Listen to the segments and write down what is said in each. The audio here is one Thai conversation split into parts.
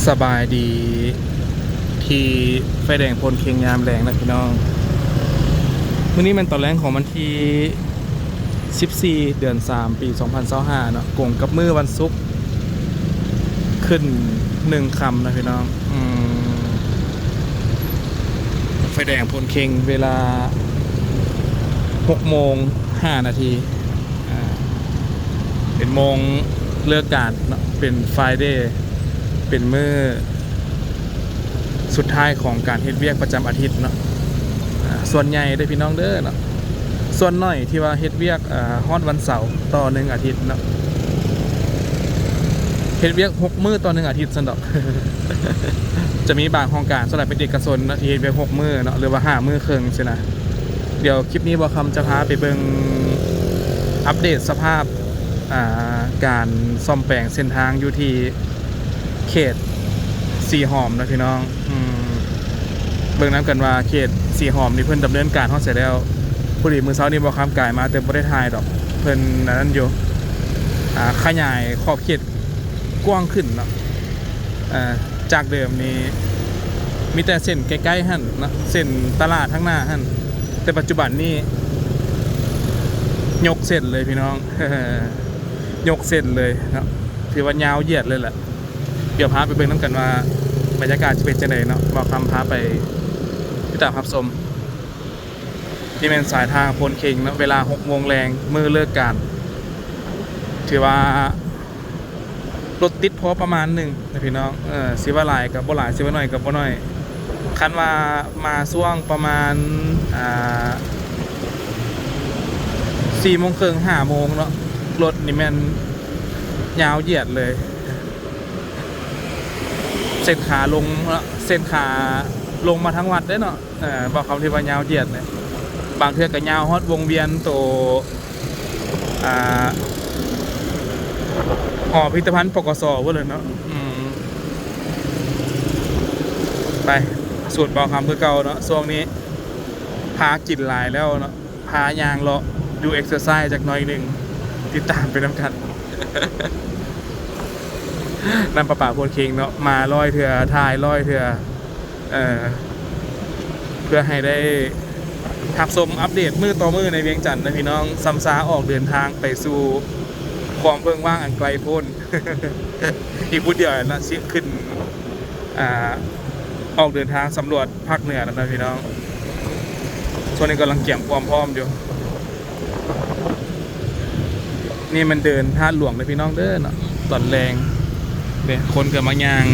สบายดีที่ไฟแดงพลเคียงยามแรงนะพี่น้องมื้อนี้มันตอนแรกของวันที่14เดือน3ปี2025เนาะกงกับมื้อวันศุกร์ขึ้น1ค่ำนะพี่น้องไฟแดงพลเคียงเวลา6:05 นาทีเป็นโมงเลิกการเนาะเป็นไฟเดย์เป็นมื้อสุดท้ายของการเฮ็ดเวียกประจำอาทิตย์เนาะส่วนใหญ่ได้พี่น้องเด้อเนาะส่วนน้อยที่ว่าเฮ็ดเวียกฮอดวันเสาร์ต่อ1อาทิตย์เนาะเฮ็ดเวียก6มื้อต่อ1อาทิตย์ซั่นดอก จะมีบางโครงการสำหรับเป็นเอกชนเนาะที่เฮ็ดเวียก6มื้อเนาะหรือว่า5มื้อครึ่งซี่นะเดี๋ยวคลิปนี้บ่คำจะพาไปเบิ่งอัปเดตสภาพการซ่อมแปลงเส้นทางอยู่ที่เขตสีหอมนะพี่น้องเบิ่งน้ำกันว่าเขตสีหอมนี่เพิ่นดำเนินการเฮาเสร็จแล้วผู้ดีมือเช้านี้บ่ค้ำกายมาแต่บ่ได้ถ่ายดอกเพิ่นนั้นอยู่ขยายขอบเขตกว้างขึ้นเนาะจากเดิมนี้มีแต่เส้นใกล้ๆหั่นนะเส้นตลาดข้างหน้าหั่นแต่ปัจจุบันนี้ยกเส้นเลยพี่น้อง ยกเส้นเลยเนาะถือว่ายาวเหยียดเลยแหละเดี๋ยวพาไปเบิ่งน้ำกันว่าบรรยากาศจะเป็นจังไดเนาะบอกคำพาไปที่ตามรับชมนี่เป็นสายทางพลเค็งเนาะเวลา6 โมงแรงมือเลิกการถือว่ารถติดพอประมาณหนึ่งนะพี่น้องสิว่าหลายกับบ่หลายสิว่าน้อยกับบ่น้อยคันว่ามาช่วงประมาณ4 โมงครึ่ง5 โมงเนาะรถนี่แม่นยาวเหยียดเลยเส้นขาลงเนาะเส้นขาลงมาทั้งวัดได้เนาะบอกคำที่ว่ายาวเหยียดเลยบางเทือกก็ยาวฮอดวงเวียนโตหอพิพิธภัณฑ์ปกสว่าเลยเนาะไปสูตรบอกคำคือเก่าเนาะช่วงนี้พากินหลายแล้วเนาะพายางเลาะดูเอ็กซ์ไซส์จากน้อยหนึ่งติดตามไปน้ำกัน นำประป่าพลเค็งเนาะมาร้อยเถื่อทายร้อยเถื่อเพื่อให้ได้ทับชมอัปเดตมือต่อมือในเวียงจันทร์นะพี่น้องซัมซาออกเดินทางไปสู่ความเพิ่งว่างอันไกลโพ้น อีกพูดเดียวนะชิขึ้นออกเดินทางสำรวจภาคเหนือนะพี่น้องช่วงนี้กำลังเกี่ยมความพร้อมอยู่นี่มันเดินท่าหลวงเลยพี่น้องเด้อเนาะตอนแรงเนี่ยคนเกิดมายาง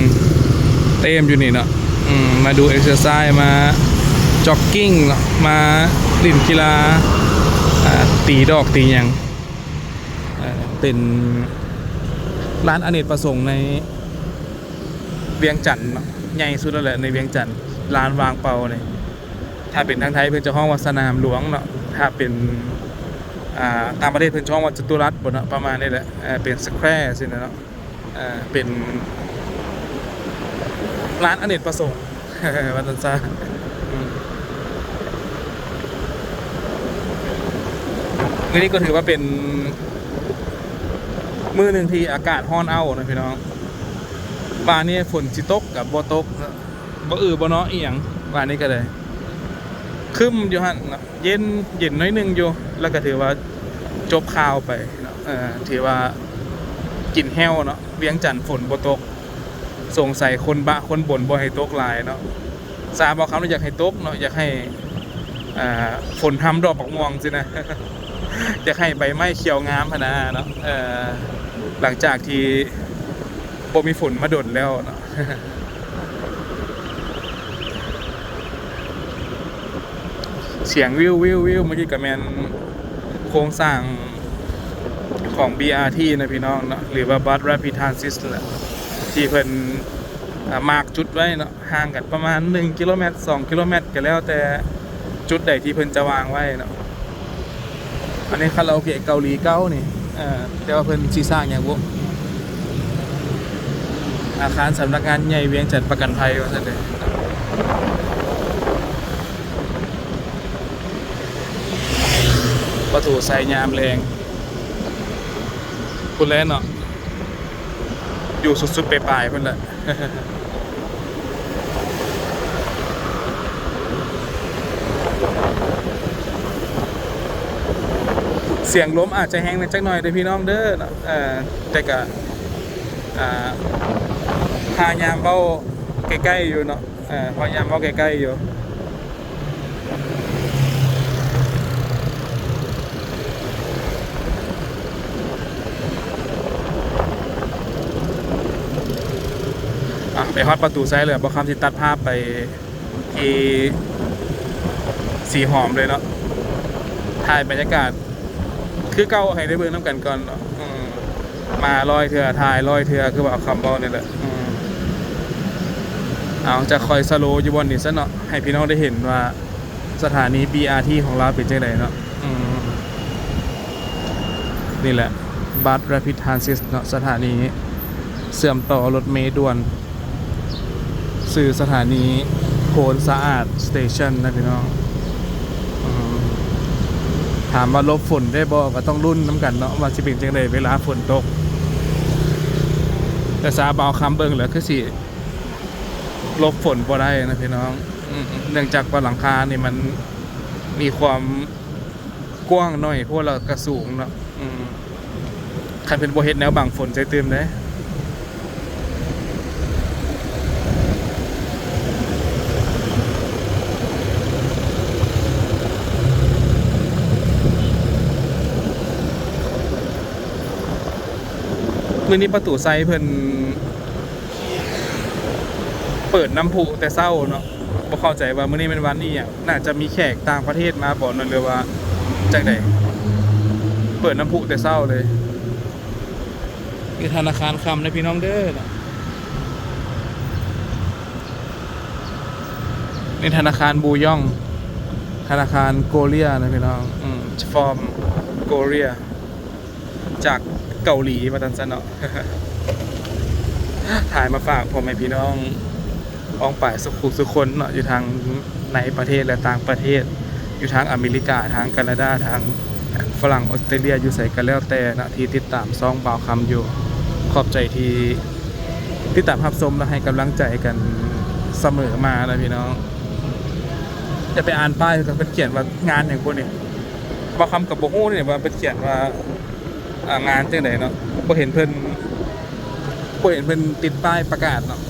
เต็มอยู่นี่เนาะมาดูเอ็กซ์ไซส์มาจ็อกกิ้งเนาะมาเล่นกีฬาตีดอกตีอย่างเป็นร้านอเนกประสงค์ในเวียงจันทร์เนาะใหญ่สุดแล้วแหละในเวียงจันทร์ร้านวางเปาเนี่ยถ้าเป็นทางไทยเพิ่นจะห้องว่าสนามหลวงเนาะถ้าเป็นตามประเทศเพิ่นช่องว่าจตุรัสบ่เนาะประมาณนี้แหละเป็นสแควร์สินะเนาะเป็นร้านอเนกประสงค์ วันจันทร์นี่ก็ถือว่าเป็นมื้อหนึ่งที่อากาศร้อนเอานะพี่น้องบ้านนี้ฝนสิตกกับบ่ตกบ่บ่เนาะอีหยังบ้านนี้ก็เลยคึมอยู่หั่นเย็นน้อยนึงอยู่แล้วก็ถือว่าจบข่าวไปเนาะถือว่ากินแห้วเนาะเวียงจันทร์ฝนบ่ตกสงสัยคนคนบ่นบ่ให้ตกหลายเนาะสาบอกเขาอยากให้ตกเนาะอยากให้ฝนทำดอกบักม่วงสินะ อยากให้ใบไม้เขียวงามพะนะเนาะหลังจากที่บ่มีฝนมาดนแล้วเนาะ เสียงวิวเมื่อกี้กับแมนโครงสร้างของ BRT นะพี่น้องเนาะหรือว่า Bus Rapid Transit แหละที่เพิ่นมาร์กจุดไว้เนาะห่างกันประมาณ1 กิโลเมตร2 กิโลเมตรก็แล้วแต่จุดใดที่เพิ่นจะวางไว้เนาะอันนี้คาราโอเกะเกาหลีเก้านี่แต่ว่าเพิ่นสิสร้างอย่างบ่อาคารสำนักงานใหญ่เวียงจันทร์ประกันภัยว่าซั่นเด้อประตูใส่ยามแรงคุณเล่นเนาะอยู่สุดๆไปปลายเพิ่นแหละ เสียงลมอาจจะแห้งในจักหน่อยเด้อพี่น้องเด้อเนาะแต่ก็พยายามเบ้าใกล้ๆอยู่เนาะพยายามเบ้าใกล้ๆอยู่ไปฮอดประตูไซเลยบ่คำที่ตัดภาพไปที่สีหอมเลยเนาะถ่ายบรรยากาศคือเก่าให้ได้เบิ่งน้ำกันก่อนเนาะมาลอยเถื่อถ่ายลอยเถื่อคือว่าคำบอลนี่แหละเอาจะคอยสโลอยู่บนนี้ซะเนาะให้พี่น้องได้เห็นว่าสถานี BRT ของเราเป็นจังไดเนาะนี่แหละบัส Rapid Transit เนาะสถานีเสื่อมต่อรถเมล์ด่วนสื่อสถานีโพนสะอาดสเตชันนะพี่น้องถามว่าลบฝนได้บ่ก็ต้องรุ่นน้ำกันเนาะว่าสิเป็นจังไดเวลาฝนตกแต่ซาบาวคำเบิ่งเหลือคือสิลบฝนบ่ได้นะพี่น้องเนื่องจากว่าหลังคานี่มันมีความกว้างหน่อยเพราะเรากระสูงเนาะใครเป็นบ่เฮ็ดแนวบังฝนใจเติมได้มื้อนี้ประตูไซเพิ่นเปิดน้ำพุแต่เศร้าเนาะบ่เข้าใจว่ามื้อนี้เป็นวันนี้อ่ะน่าจะมีแขกต่างประเทศมาบ่นั่นหรือว่าจังได๋เปิดน้ำพุแต่เศร้าเลยมีธนาคารคำนะพี่น้องเด้อนี่ธนาคารบูย่องธนาคารโกเลียนะพี่น้องฟอร์มโกเลียจากเกาหลีมาตันซะเนาะ ถ่ายมาฝากผมให้พี่น้องอองป่ายสุขคนเนาะอยู่ทางในประเทศและต่างประเทศอยู่ทางอเมริกาทางแคนาดาทางฝรั่งออสเตรเลียอยู่ใส่กันแล้วแต่นะที่ติดตามซ่องบ่าวคำอยู่ขอบใจที่ติดตามรับชมและให้กำลังใจกันเสมอมานะพี่น้องจะไปอ่านป้ายก็เป็นเขียนว่างานอย่างพวกนี้บ่าวคำกับบ่ฮู้นี่ว่าเป็นเขียนว่างานจังไดเนาะบ่เห็นเพิ่นติดป้ายประกาศเนาะ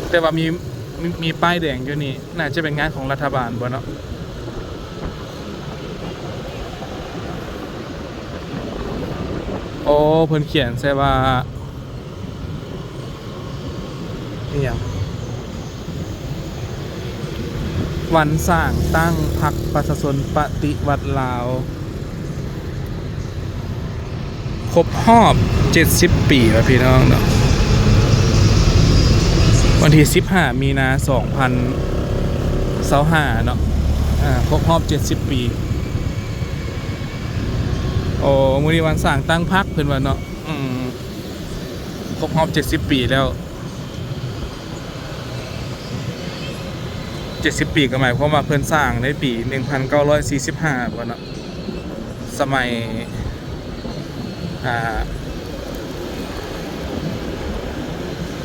แต่ว่ามีป้ายแดงอยู่นี่น่าจะเป็นงานของรัฐบาลบ่เนาะโอ้เพิ่นเขียนใช่ว่านี่หยังวันสร้างตั้งพรรคประชาชนปฏิวัติลาวครบรอบ70 ปีแล้วพี่น้องเนาะวันที่15 มีนา 2025เนาะครบรอบ70 ปีโอ้มื้อนี้วันสร้างตั้งพรรคเพิ่นว่าเนาะครบรอบ70 ปีแล้ว70 ปีก็หมายความว่าเพิ่นสร้างในปี1945บ่เนาะสมัย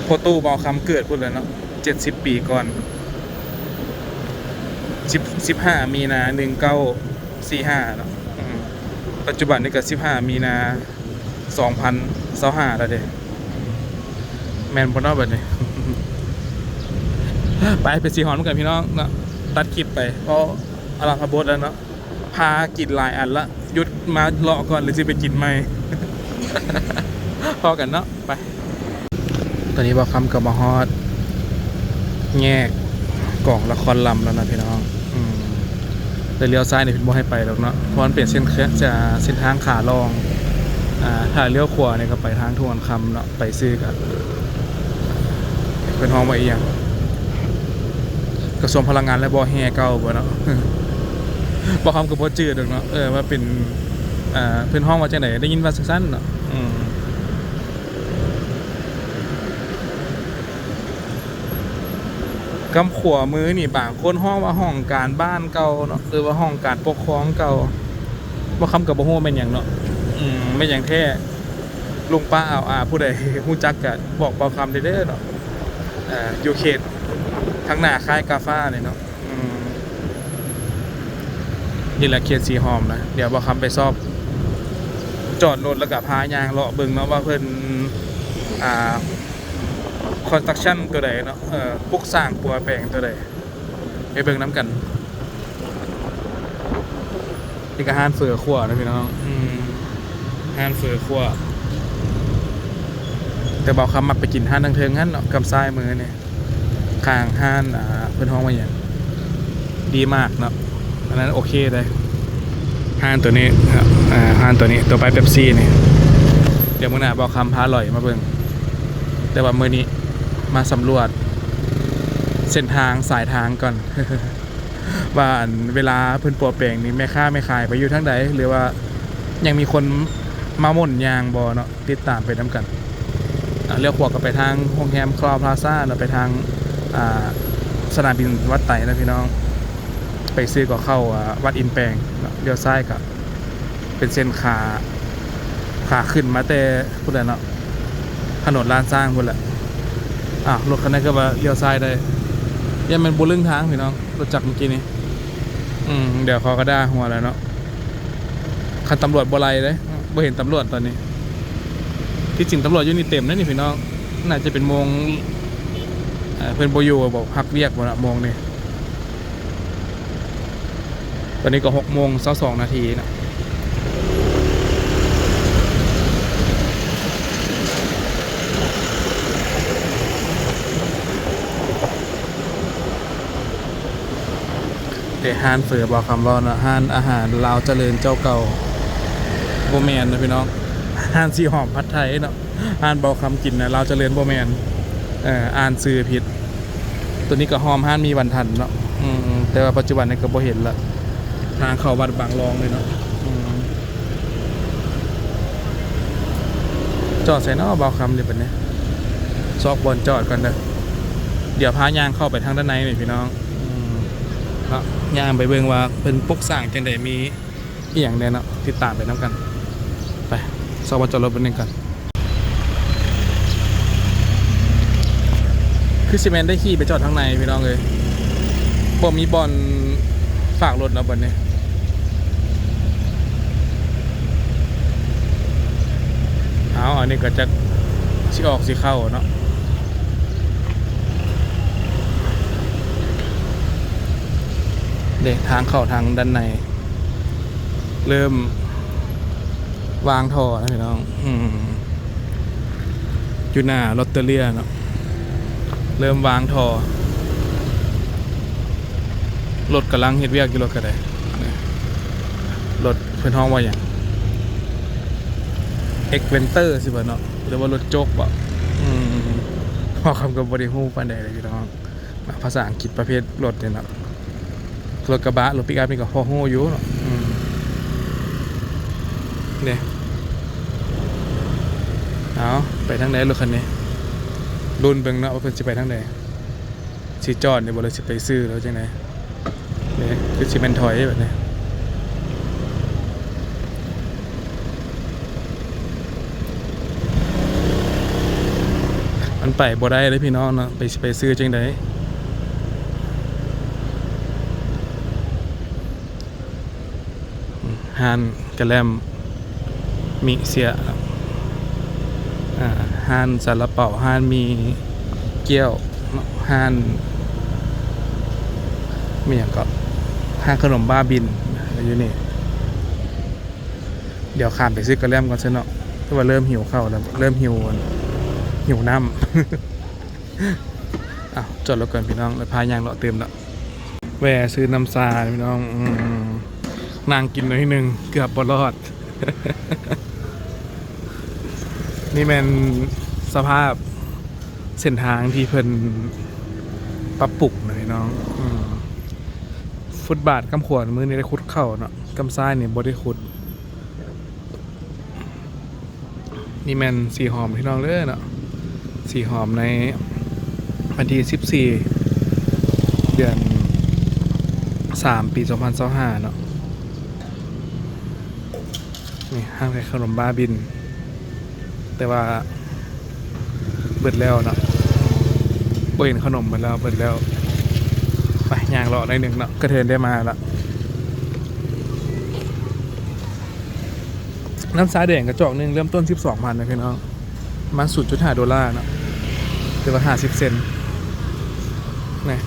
พอตู้บ่าวคำเกิดพุ่นเลยเนาะ70 ปีก่อน15 มีนา 1945เนาะปัจจุบันนี่ก็15 มีนา 2025แล้วเด้แม่นบ่เนาะบัดนี้ ไปสีหอนกันพี่น้องเนาะตัดคลิปไปเพราะอลังขบถแล้วเนาะพากินหลายอันละหยุดมาเลาะก่อนหรือจะไปกินใหม่ พอกันเนาะไปตอนนี้บอกคำกับมาฮอดแยกกล่องละครลำแล้วนะพี่น้องแต่เลี้ยวซ้ายเนี่ยพี่บอกให้ไปแล้วเนาะเพราะมันเปลี่ยนเส้นทางขาลองถ้าเลี้ยวขวาเนี่ยก็ไปทางทวนคำเนาะไปซื้อกันเป็นห้องไว้อีกอย่างกระทรวงพลังงานและบ่อแห่เก่าบ่เนาะ บ่คำกับบ่จืดดอกเนาะว่าเป็นเพิ่นห้องว่าจังได๋ได้ยินว่าสั้นๆเนาะกำขวามือนี่บางคนห้องว่าห้องการบ้านเก่าเนาะหรือว่าห้องการปกครองเก่าบ่คำกับบ่ฮู้แม่นหยังเนาะไม่หยังแท้ลุงป้าผู้ใดฮู้จักก็บอกบ่คำได้เด้อเนาะอยู่เขตทางหน้าค่ายกาฟ้าเนี่ยเนาะ นี่แหละเขตสีหอมนะเดี๋ยวบ่คำไปสอบจอดรถแล้วก็พายางเลาะเบิ่งเนาะว่าเพิ่นอ่าคอนสตรักชั่นตัวใดเนาะปลุกสร้างปัวแปลงตัวใดไปเบิ่งน้ำกันนี่ก็ห้านเฟือขั้วนะพี่น้องห้านเฟือขั้วแต่บอกคำมักไปกินห้านทางเทิงห้านเนาะกับซ้ายมือเนี่ยข้างห้านเพิ่นห้องมาอย่างดีมากเนาะอันนั้นโอเคเลยห้านตัวนี้ครับห้านตัวนี้ตัวไปเป๊ปซี่นี่เดี๋ยวมื้อหน้าบอกคำพาลอยมาเบิ่งแต่ว่ามื้อนี้มาสำรวจเส้นทางสายทางก่อน ว่าเวลาเพิ่นปัวแปลงนี่แม่ค้าไม่ขายไปอยู่ทางใดหรือว่ายังมีคนมาหม่นยางบ่เนาะติดตามไปนํกันเลี้ยวขวาก็ไปทางโรงแรมคลาวพลาซ่าเนาะไปทางสนามบินวัดไต่นะพี่น้องไปซื้อก็เข้าวัดอินแปลงเลี้ยวซ้ายก็เป็นเส้นขาขึ้นมาแต่พุ่นแหละเนาะถนนลานสร้างพุ่นแหละรถคันนั้นก็ว่าเลี้ยวซ้ายได้ยังเป็นบุลึงทางพี่น้องรถจักรเมื่อกี้นี้เดี๋ยวเขาก็ได้หัวแล้วเนาะคันตำรวจบ่ไล่เลยบ่เห็นตำรวจตอนนี้ที่จริงตำรวจอยู่นี่เต็มนะนี่พี่น้องน่าจะเป็นโมงเพื่อนโบอยู่บอกพักเรียกบ่ละโมงนี่ตอนนี้ก็6:22 นาทีนะแต่ห้านเฟือบอกคำว่านะห้านอาหารลาวเจริญเจ้าเก่าโบแมนนะพี่น้องห้านสีหอมพัดไทยเนาะห้านบอกคำกินนะลาวเจริญโบแมนอ่านซื้อผิดตัวนี้ก็หอมห้านมีวันทันเนาะแต่ว่าปัจจุบันนี้ก็บ่เห็นละทางเข้าวัดบางรองเลยเนาะจอดใส่เนาะบอกคำเลยแบบนี้ซอกบอลจอดกันเด้อเดี๋ยวพายางเข้าไปทางด้านในหน่อยพี่น้องย่างไปเบิ่งว่าเป็นปลุกสร้างจังได๋มีอีหยังแน่เนาะติดตามไปนำกันไปสอบจอดรถเบิ่งกันคือสิแม่นได้ขี่ไปจอดทางในพี่น้องเอ้ยบ่มีบ่อนฝากรถเนาะบัดนี้อันนี้ก็จะสิออกสิเข้าเนาะเด็กทางเข้าทางด้านในเริ่มวางท่อนะพี่น้องอยู่หน้าลอตเตอรี่เนาะเริ่มวางท่อรถกำลังเฮ็ดเวียกอยู่รถก็ได้รถเพิ่นห้องว่าอย่างเอ็กเวนเตอร์สิบ่เนาะหรือว่ารถโจ๊กบ่พอคำกับบริฮู้ปานใดเลยพี่น้องภาษาอังกฤษประเภทรถเนี่ยเนาะรถกระบะรถปิกอัพนี่ก็พอฮู้อยู่เนาะเนี่ยเอาไปทางไหนรถคันนี้รุ่นเบิ่งเนาะว่าเพิ่นสิไปทางไหนสิจอดนี่บ่เลยสิไปซื้อแล้วจังได๋นี่คือสิแม่นถอยแบบนี้มันไปบ่ได้เลยพี่น้องเนาะไปซื้อจังได๋ฮานกะแลมมิเสียฮานซาลาเปาฮานมีเกี๊ยวฮานมีอย่างก็ฮานขนมบ้าบินอยู่นี่เดี๋ยวข้ามไปซื้อกะแลมก่อนซะเนาะเพราะว่าเริ่มหิวข้าวแล้วเริ่มหิวน้ำจอดรถก่อนพี่น้องแล้วพายางเลาะเติมแล้วแวะซื้อน้ำซาพี่น้องนางกินหน่อยนึงเกือบบรอด นี่เป็นสภาพเส้นทางที่เพิ่นปรับปรุงหน่อยน้องฟุตบาทกำขวดมือนี่ได้ขุดเข้าเนาะกำซ้ายนี่บ่ได้ขุดนี่แม่นสีหอมพี่น้องเลยเนาะสีหอมในวันที่14 เดือน 3 ปี 2025เนาะนี่ห้างขายขนมบ้าบินแต่ว่าเบิดแล้วเนาะบ่เห็นขนมเบิดแล้วไปย่างรอได้หนึ่งเนาะกระเทินได้มาละ น้ำสาแดงกระจอกหนึ่งเริ่มต้น 12,000นะพี่น้องมัน$0.5เนาะหรือว่า50 เซนต์นี่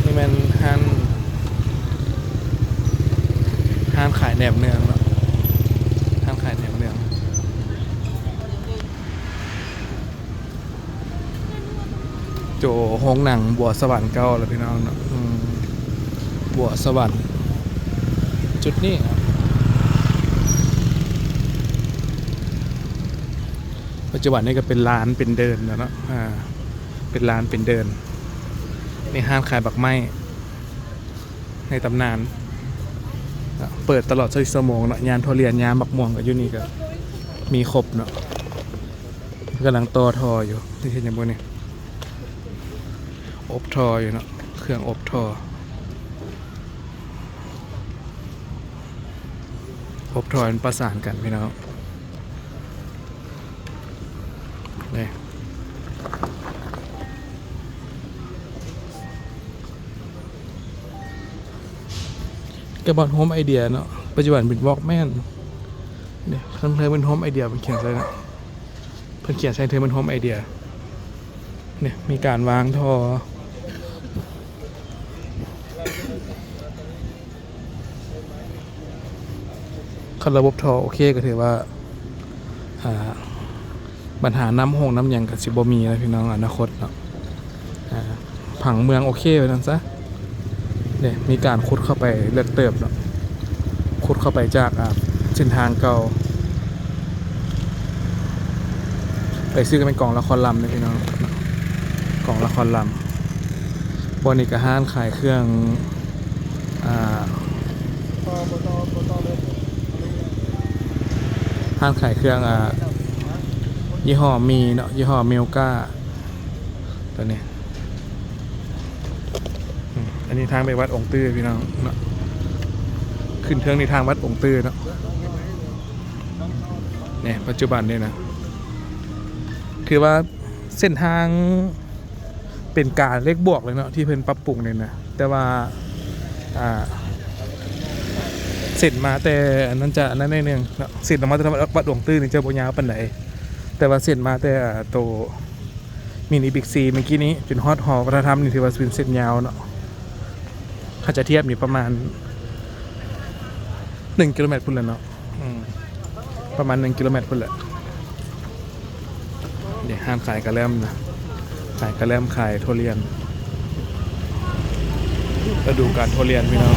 นี่มันห้านขายแหนมเนืองเนาะห้านขายแหนมเนืองโจห้องหนังบัวสวรรค์เก่าแล้วพี่น้องเนาะบัวสวรรค์จุดนี้ปัจจุบันนี้ก็เป็นร้านเป็นเดินแล้วเนาะเป็นร้านเป็นเดินในห้างขายบักไม้ในตำนานเปิดตลอด24 ชั่วโมงเนาะยานทุเรียนยามบักม่วงกับยูนี่ก็มีครบเนาะกำลังต่อทออยู่ที่เห็นอย่างบนนี้อบทออยู่เนาะเครื่องอบทอมันประสานกันพี่น้องนี่กระบอกโฮมไอเดียเนาะปัจจุบันเป็นวอล์กแมนเนี่ยเพิ่นเป็นโฮมไอเดียเป็นเขียนใช่เนาะเพิ่นเขียนใช้เธอเป็นโฮมไอเดียเนี่ยมีการวางทอคันระบบทอโอเคก็ถือว่าปัญหาน้ำหงน้ำยังกับสิบมีนะพี่น้องอนาคตเนาะผังเมืองโอเคไปนั่นซะเนี่ยมีการขุดเข้าไปเลือกเติบเนาะขุดเข้าไปจากเส้นทางเก่าไปซื้อกันเป็นกล่องละครลำนะพี่น้องกล่องละครลำบนนี้ก็ห้านขายเครื่องห้านขายเครื่องยี่ห้อมีเนาะยี่ห้อเมลกาตัวนี้อันนี้ทางไปวัดองค์ตื้อพี่น้องเนาะขึ้นเทิงในทางวัดองค์ตื้อเนาะเนี่ยปัจจุบันเนี่ยนะคือว่าเส้นทางเป็นการเลขบวกเลยเนาะที่เพิ่นปรับปรุงเนี่ยนะแต่ว่าเสร็จมาแต่อันนั้นจะนั่นนึงเนาะเสร็จมาแต่วัดองค์ตื้อนี่จะบ่ยาวปานใดแต่ว่าเสร็จมาแต่โตมินิบิ๊กซีเมื่อกี้นี้เป็นฮอตฮอลล์วัฒนธรรมนี่ถือว่าเป็นเส้นยาวเนาะถ้าจะเทียบนี่ประมาณ1 กิโลเมตรพุ่นละเนาะประมาณ1 กิโลเมตรพุ่นละเดี๋ยวห้ามขายกระเล่มนะขายกระเล่มขายทุเรียนก็ดูการทุเรียนพี่น้อง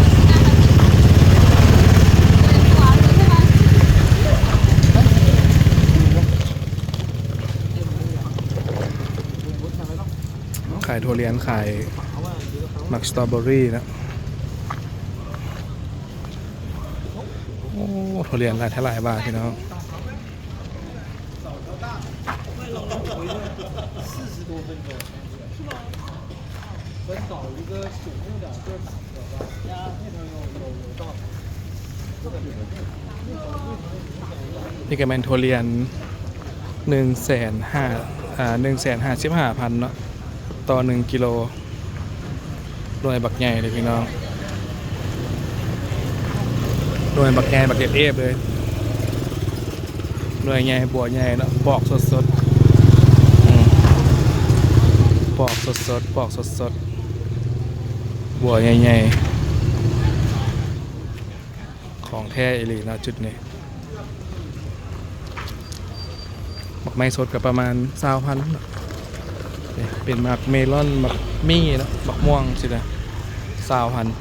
ขายทุเรียนขายมักสตรอเบอรี่นะโอ้ทุเรียนหลายเท่าไหร่บาทพี่น้องนี่ก็เป็นทุเรียน155,000เนาะต่อ1 กิโลหน่วยบักใหญ่เลยพี่น้องหน่วยบักใหญ่บักเก็ดเอฟเลยหน่วยใหญ่บัวใหญ่เนาะปอกสดๆปอกสดๆบัวใหญ่ๆของแท้อีหลีนะจุดนี้บักไม้สดกับประมาณ20,000เป็นมักเมลอนมักมี่นะบักม่วงสินะ20,000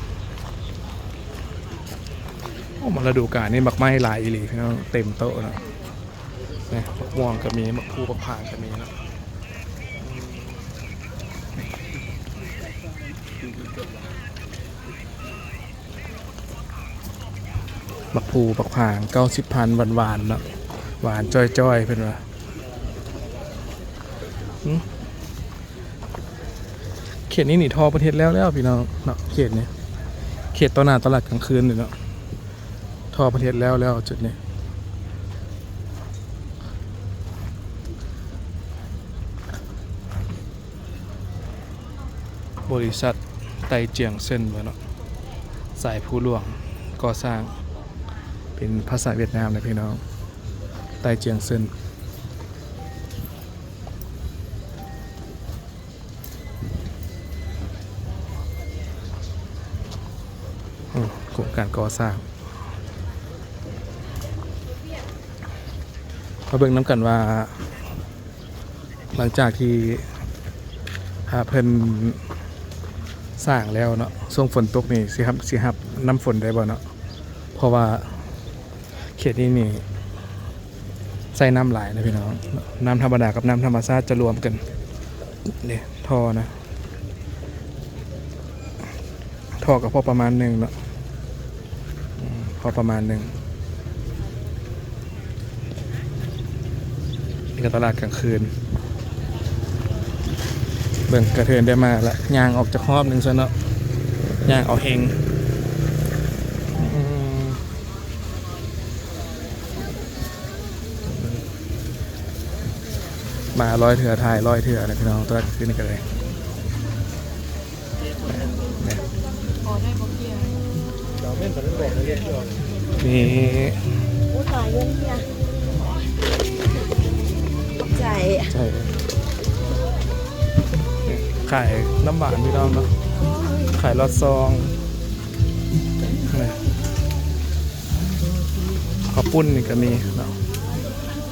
โอ้มาฤดูกาลนี่บักไม้หลายอีหลีพี่น้องเต็มโต๊ะนะนี่บักม่วงก็มีบักภูบักพางก็มีนะบักภูบักพาง90,000หวานๆเนาะหวานจ้อยๆเป็นว่าเขตนี้หนีทอประเทศแล้วพี่น้องเนาะเขตนี้เขตตอนหน้าตลาดกลางคืนเนาะทอประเทศแล้วจุดนี้บริษัทไตเจียงเส้นเนาะสายผู้หลวงก่อสร้าง เป็นภาษาเวียดนามนะพี่น้องไต้เจียงเซินโครงการก่อสร้างมาเบิ่งน้ำกันว่าหลังจากที่เพิ่นสร้างแล้วเนาะช่วงฝนตกนี่สิครับน้ำฝนได้บ่เนาะเพราะว่าเขตนี้นี่ใส่น้ำหลายนะพี่น้องน้ำธรรมดากับน้ำธรรมชาติจะรวมกันนี่ท่อนะท่อกับพอประมาณหนึ่งเนาะพอประมาณหนึ่งนี่ก็ตลาดกลางคืนเบิ่งกระเทือนได้มาละยางออกจากครอบหนึ่งซะเนาะยางเอาเฮงมาร้อยเถื่อถ่ายร้อยเถื่อนะพี่น้องตลาดกลางคืนนี่กันเลยนี่อู้ตายเงินเนี่ยตกใจใช่ขายน้ำหวานพี่น้องเนาะขายลอดซองข้าวปุ้นนี่ก็มีเนาะ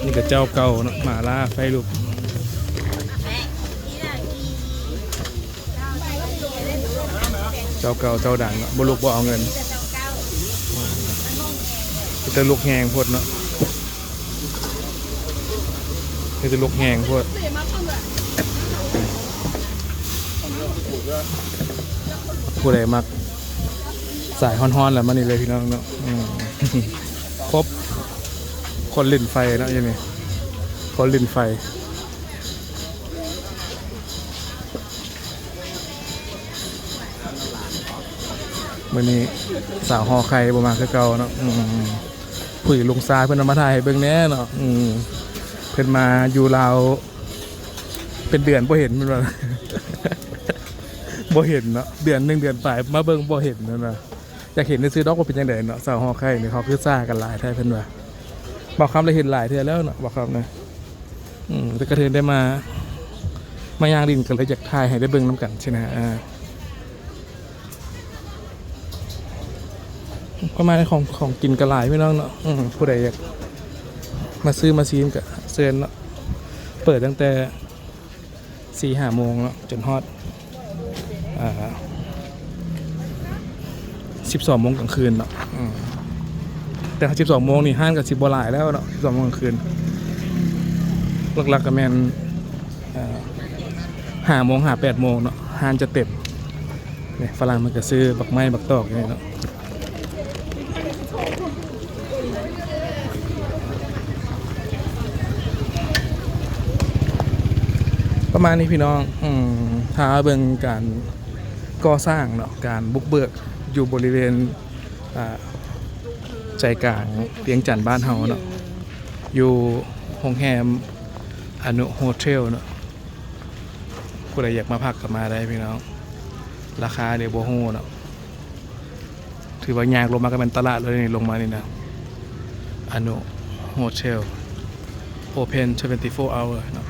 นี่ก็เจ้าเก่าเนาะหมาล่าไฟลุกเจ้าเก่าเจ้าดังเนาะบุลุกบ่เอาเงินจะลุกแหงพดเนาะจะลุกแหงพดผู้ใดมักสายฮ้อนๆแล้วมันนี่เลยพี่น้องเนาะครบคนลิ่นไฟเนาะยังไงคนลิ่นไฟมื่อนี้สาวหอไข่ประมาณคือเก่าเนาะคุยลุงซาเพิ่นมาถ่ายให้เบิ่งแน่เนาะเพิ่นมาอยู่ลาวเป็นเดือนบ่เห็นมันว่า บ่เห็นเนาะเดือน1เดือนปลายมาเบิ่งบ่เห็นนั่นน่ะอยากเห็นซื้อดอกว่าเป็นจังได๋เนาะสาวหอไข่นี่เขาคือซ่ากันหลายแท้เพิ่นว่าบอกคำเลยเห็นหลายเทื่อแล้วเนาะบอกคำนะแต่กระเทือนได้มาย่างดินกันเลยอยากถ่ายให้ได้เบิ่งน้ำกันใช่ไหมประมาณของกินกระหลายไม่น้องเนาะผู้ใดอยากมาซื้อมาซีมกับเซินเนาะเปิดตั้งแต่4-5 โมงเนาะจนฮอด12 โมงกลางคืนเนาะแต่12 โมงนี่ห้างกับ10 บ่หลายแล้วเนาะ12 โมงกลางคืนหลักๆก็แม่น5 โมง 8 โมงเนาะห้างจะเต็มเนี่ยฝรั่งมันก็ซื้อบักไม้บักตอกอย่างนี้เนาะประมาณนี้พี่น้องท้าเบิ่งการก่อสร้างเนาะการบุกเบิกอยู่บริเวณใจกลางเวียงจันทน์บ้านเฮาเนาะอยู่โรงแรมอนุโฮเทลเนาะผู้ใดอยากมาพักก็มาได้พี่น้องราคาเดี๋ยวบ่ฮู้เนาะถือว่ายากลงมาก็เป็นตลาดเลยนี่ลงมานี่นะอนุโฮเทล Open 24 hour เนาะ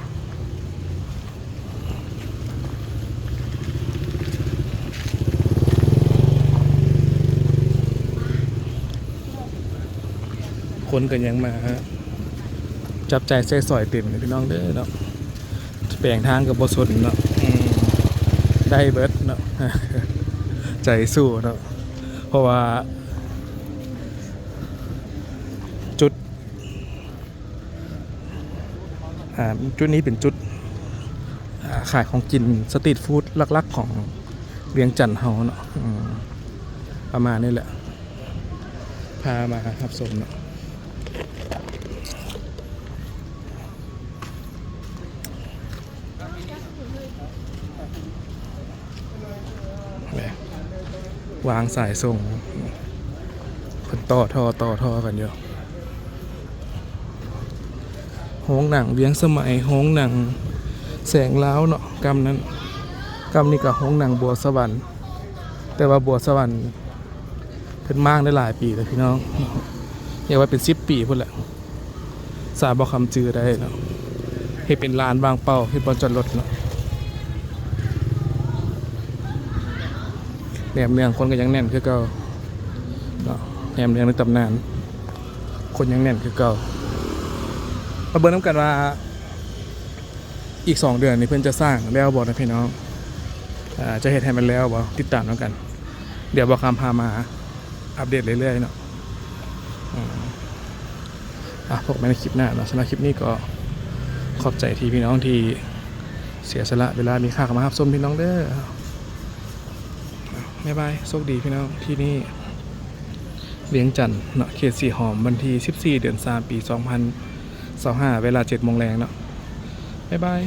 คนกันยังมาจับใจใส่สอยเต็มเลยพี่น้องเด้อเนาะแปลงทางกับบสนเนาะได้เบิร์ดเนาะใจสู้เนาะเพราะว่าจุดนี้เป็นจุดขายของกินสตรีทฟู้ดลักๆของเวียงจันทน์เฮาเนาะประมาณนี้แหละพามาครับชมเนาะวางสายส่งคนต่อท่อกันอยู่โฮงหนังเวียงสมัยโฮงหนังแสงล้าวเนาะกำนั้นกำนี้กับโฮงหนังบัวสวรรค์แต่ว่าบัวสวรรค์เพิ่นมากได้หลายปีแล้วพี่น้อง เรียกว่าเป็น10 ปีพุ่นแหละสาบ่คำจือได้เนาะเฮ็ดเป็นลานวางเป้าเฮ็ดบ่อนจอดรถเนาะแหนมเนืองคนก็ยังแน่นคือเก่าเนาะแหนมเนืองในตำนานคนยังแน่นคือเก่ามาเบิ่งนำกันว่าอีก2 เดือนนี้เพิ่นจะสร้างแล้วบ่นะพี่น้องจะเฮ็ดให้มันแล้วบ่ติดตามนำกัน เดี๋ยวบ่คำพามาอัปเดตเรื่อยๆเนาะพบกันในคลิปหน้าเนาะสำหรับคลิปนี้ก็ขอบใจที่พี่น้องที่เสียสละเวลามีค่ากับมารับชมพี่น้องเด้อบ๊ายบายโชคดีพี่น้องที่นี่เวียงจันทน์เนาะเขตสีหอมวันที่14 เดือน 3 ปี 2025 เวลา 7 โมงแรงเนาะบ๊ายบาย